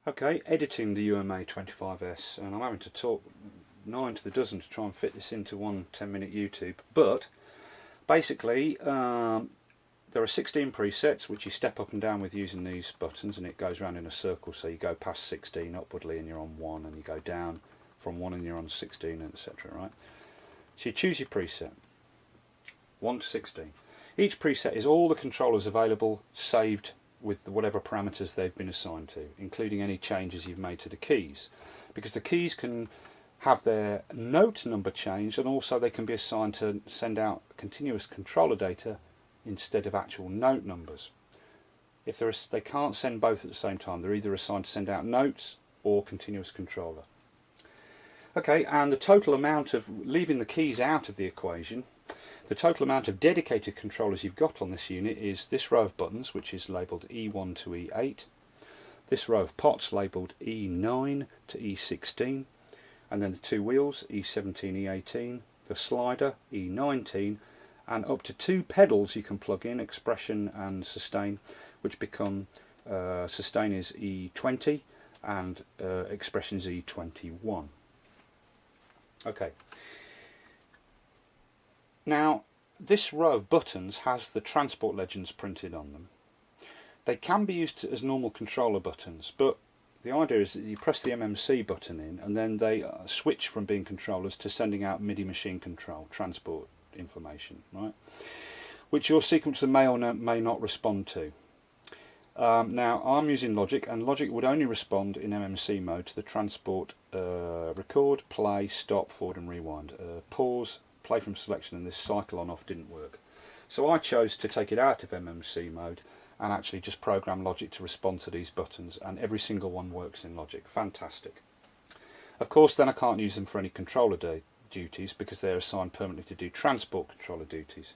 Okay, editing the UMA25S, and I'm having to talk 9 to the dozen to try and fit this into one 10-minute YouTube, but basically there are 16 presets which you step up and down with using these buttons, and it goes around in a circle, so you go past 16 upwardly and you're on 1, and you go down from 1 and you're on 16, and etc. Right? So you choose your preset 1 to 16. Each preset is all the controllers available saved with whatever parameters they've been assigned to, including any changes you've made to the keys, because the keys can have their note number changed, and also they can be assigned to send out continuous controller data instead of actual note numbers. If they can't send both at the same time, they're either assigned to send out notes or continuous controller. Okay, and the total amount of, leaving the keys out of the equation, the total amount of dedicated controllers you've got on this unit is this row of buttons, which is labelled E1 to E8, this row of pots labelled E9 to E16, and then the two wheels E17, E18, the slider E19, and up to 2 pedals you can plug in, expression and sustain, which become, sustain is E20 and expression is E21. Okay. Now, this row of buttons has the transport legends printed on them. They can be used as normal controller buttons, but the idea is that you press the MMC button in and then they switch from being controllers to sending out MIDI machine control, transport information, right? Which your sequencer may or may not respond to. Now, I'm using Logic, and Logic would only respond in MMC mode to the transport record, play, stop, forward and rewind. Pause, play from selection, and this cycle on off didn't work. So I chose to take it out of MMC mode and actually just program Logic to respond to these buttons, and every single one works in Logic. Fantastic. Of course, then I can't use them for any controller duties because they're assigned permanently to do transport controller duties.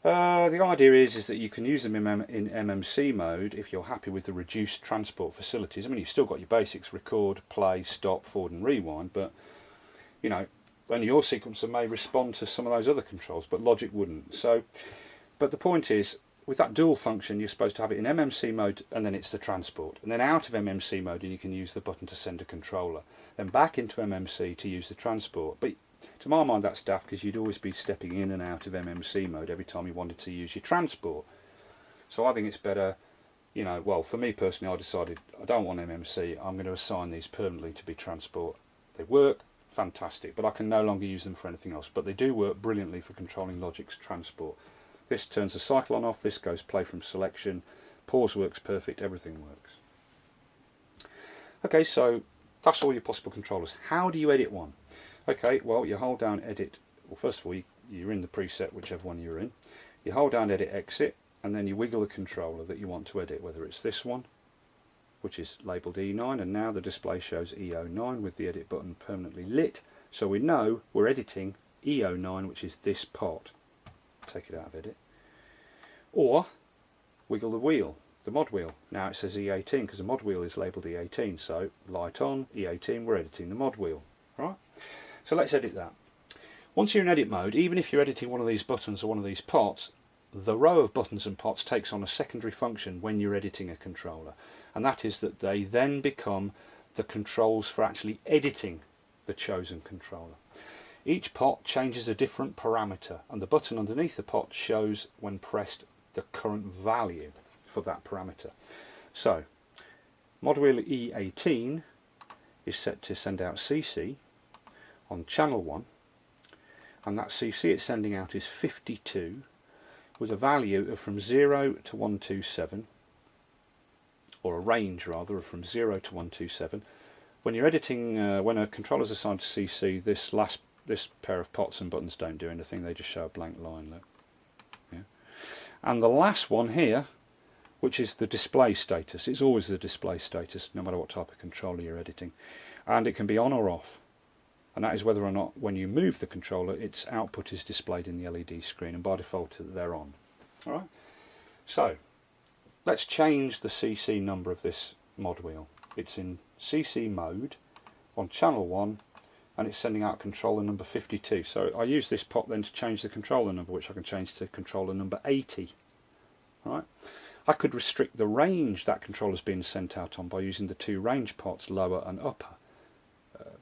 The idea is that you can use them in MMC mode if you're happy with the reduced transport facilities. I mean, you've still got your basics: record, play, stop, forward and rewind, but you know, only your sequencer may respond to some of those other controls, but Logic wouldn't. So, but the point is, with that dual function, you're supposed to have it in MMC mode and then it's the transport, and then out of MMC mode and you can use the button to send a controller, then back into MMC to use the transport. But to my mind that's daft, because you'd always be stepping in and out of MMC mode every time you wanted to use your transport. So I think it's better, you know, well, for me personally, I decided I don't want MMC, I'm going to assign these permanently to be transport. They work fantastic, but I can no longer use them for anything else, but they do work brilliantly for controlling Logic's transport. This turns the cycle on off, this goes play from selection, pause works perfect, everything works. Okay, so that's all your possible controllers. How do you edit one? Okay, well, you hold down edit, well, first of all you're in the preset, whichever one you're in. You hold down edit exit, and then you wiggle the controller that you want to edit, whether it's this one, which is labelled E9, and now the display shows E09 with the edit button permanently lit, so we know we're editing E09, which is this pot. Take it out of edit. Or wiggle the wheel, the mod wheel. Now it says E18 because the mod wheel is labelled E18, so light on, E18, we're editing the mod wheel. Right? So let's edit that. Once you're in edit mode, even if you're editing one of these buttons or one of these pots, the row of buttons and pots takes on a secondary function when you're editing a controller, and that is that they then become the controls for actually editing the chosen controller. Each pot changes a different parameter, and the button underneath the pot shows, when pressed, the current value for that parameter. So, mod wheel E18 is set to send out CC on channel 1, and that CC it's sending out is 52 with a value of from 0 to 127, or a range rather of from 0 to 127. When you're editing, when a controller is assigned to CC, this pair of pots and buttons don't do anything, they just show a blank line. Look. Yeah. And the last one here, which is the display status, it's always the display status no matter what type of controller you're editing, and it can be on or off, and that is whether or not when you move the controller its output is displayed in the LED screen, and by default they're on. Alright, so let's change the CC number of this mod wheel. It's in CC mode on channel 1, and it's sending out controller number 52. So I use this pot then to change the controller number, which I can change to controller number 80. Right? I could restrict the range that controller is being sent out on by using the two range pots, lower and upper.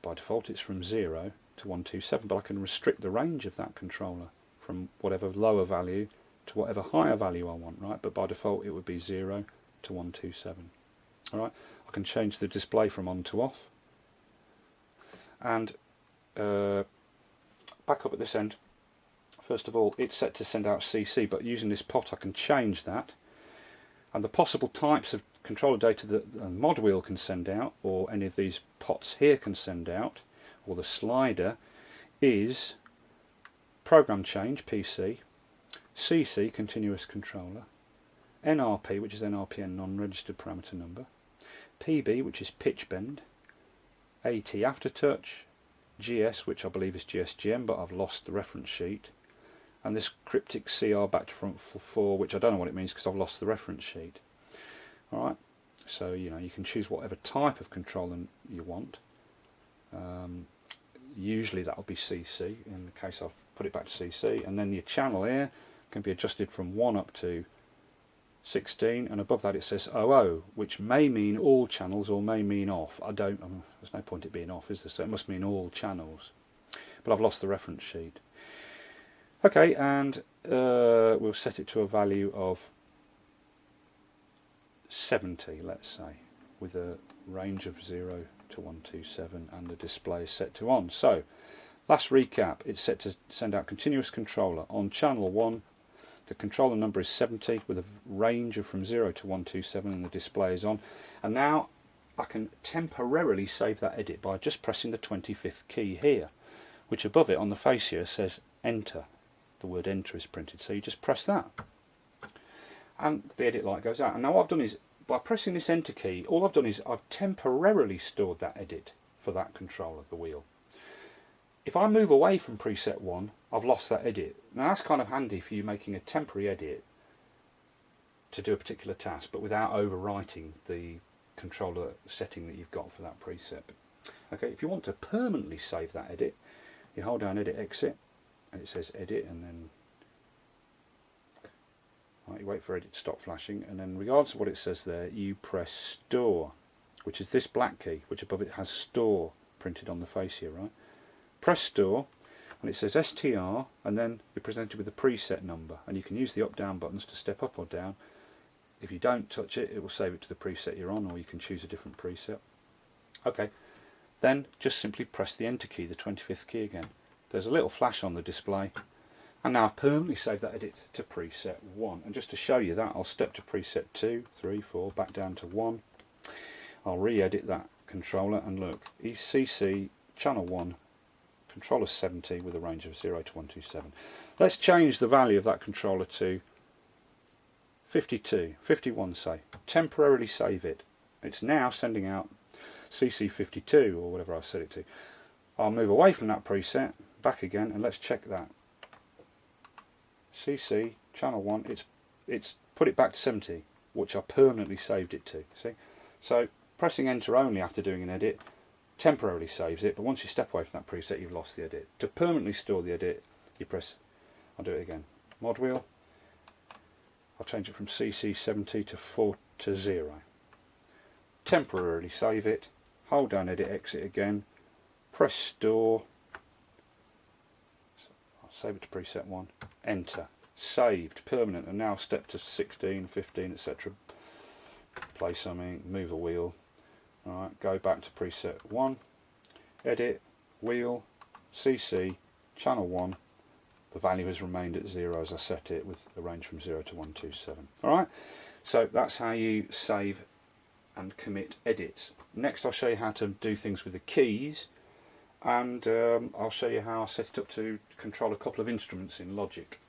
By default it's from 0 to 127, but I can restrict the range of that controller from whatever lower value to whatever higher value I want, right? But by default it would be 0 to 127. Alright, I can change the display from on to off. And back up at this end, first of all it's set to send out CC, but using this pot I can change that. And the possible types of controller data that the mod wheel can send out, or any of these pots here can send out, or the slider, is program change, PC, CC, continuous controller, NRP, which is NRPN, non-registered parameter number, PB, which is pitch bend, AT aftertouch, GS, which I believe is GSGM, but I've lost the reference sheet, and this cryptic CR back to front 4, which I don't know what it means because I've lost the reference sheet. Alright, so you can choose whatever type of controller you want. Usually that will be CC, in the case I've put it back to CC, and then your channel here can be adjusted from 1 up to 16, and above that it says 00, which may mean all channels or may mean off. There's no point it being off, is there? So it must mean all channels. But I've lost the reference sheet. Okay, and we'll set it to a value of 70, let's say, with a range of 0 to 127, and the display is set to on. So, last recap, it's set to send out continuous controller. On channel 1, the controller number is 70 with a range of from 0 to 127, and the display is on. And now I can temporarily save that edit by just pressing the 25th key here, which above it on the face here says enter. The word enter is printed, so you just press that and the edit light goes out. And now what I've done is, by pressing this enter key, all I've done is I've temporarily stored that edit for that controller, the wheel. If I move away from preset 1, I've lost that edit. Now that's kind of handy for you making a temporary edit to do a particular task, but without overwriting the controller setting that you've got for that preset. Okay, if you want to permanently save that edit, you hold down edit exit, and it says edit, and then you wait for edit to stop flashing, and then regardless of what it says there, you press store, which is this black key, which above it has store printed on the face here, right? Press store, and it says STR, and then you're presented with a preset number, and you can use the up down buttons to step up or down. If you don't touch it, it will save it to the preset you're on, or you can choose a different preset. Okay, then just simply press the enter key, the 25th key again. There's a little flash on the display, and now I've permanently saved that edit to preset 1. And just to show you that, I'll step to preset 2, 3, 4, back down to 1. I'll re-edit that controller, and look, ECC channel 1, controller 70 with a range of 0 to 127. Let's change the value of that controller to 52, 51 say. Temporarily save it. It's now sending out CC52 or whatever I've set it to. I'll move away from that preset, back again, and let's check that. CC channel 1, it's put it back to 70, which I permanently saved it to. See, so pressing enter only after doing an edit temporarily saves it, but once you step away from that preset, you've lost the edit. To permanently store the edit, you press, I'll do it again, mod wheel, I'll change it from CC70 to 4 to 0. Temporarily save it, hold down edit exit again, press store, I'll save it to preset 1, enter, saved, permanent, and now step to 16, 15, etc. Play something, move a wheel. Alright, go back to preset 1, edit, wheel, CC, channel 1, the value has remained at 0 as I set it, with a range from 0 to 127. Alright, so that's how you save and commit edits. Next I'll show you how to do things with the keys, and I'll show you how I set it up to control a couple of instruments in Logic.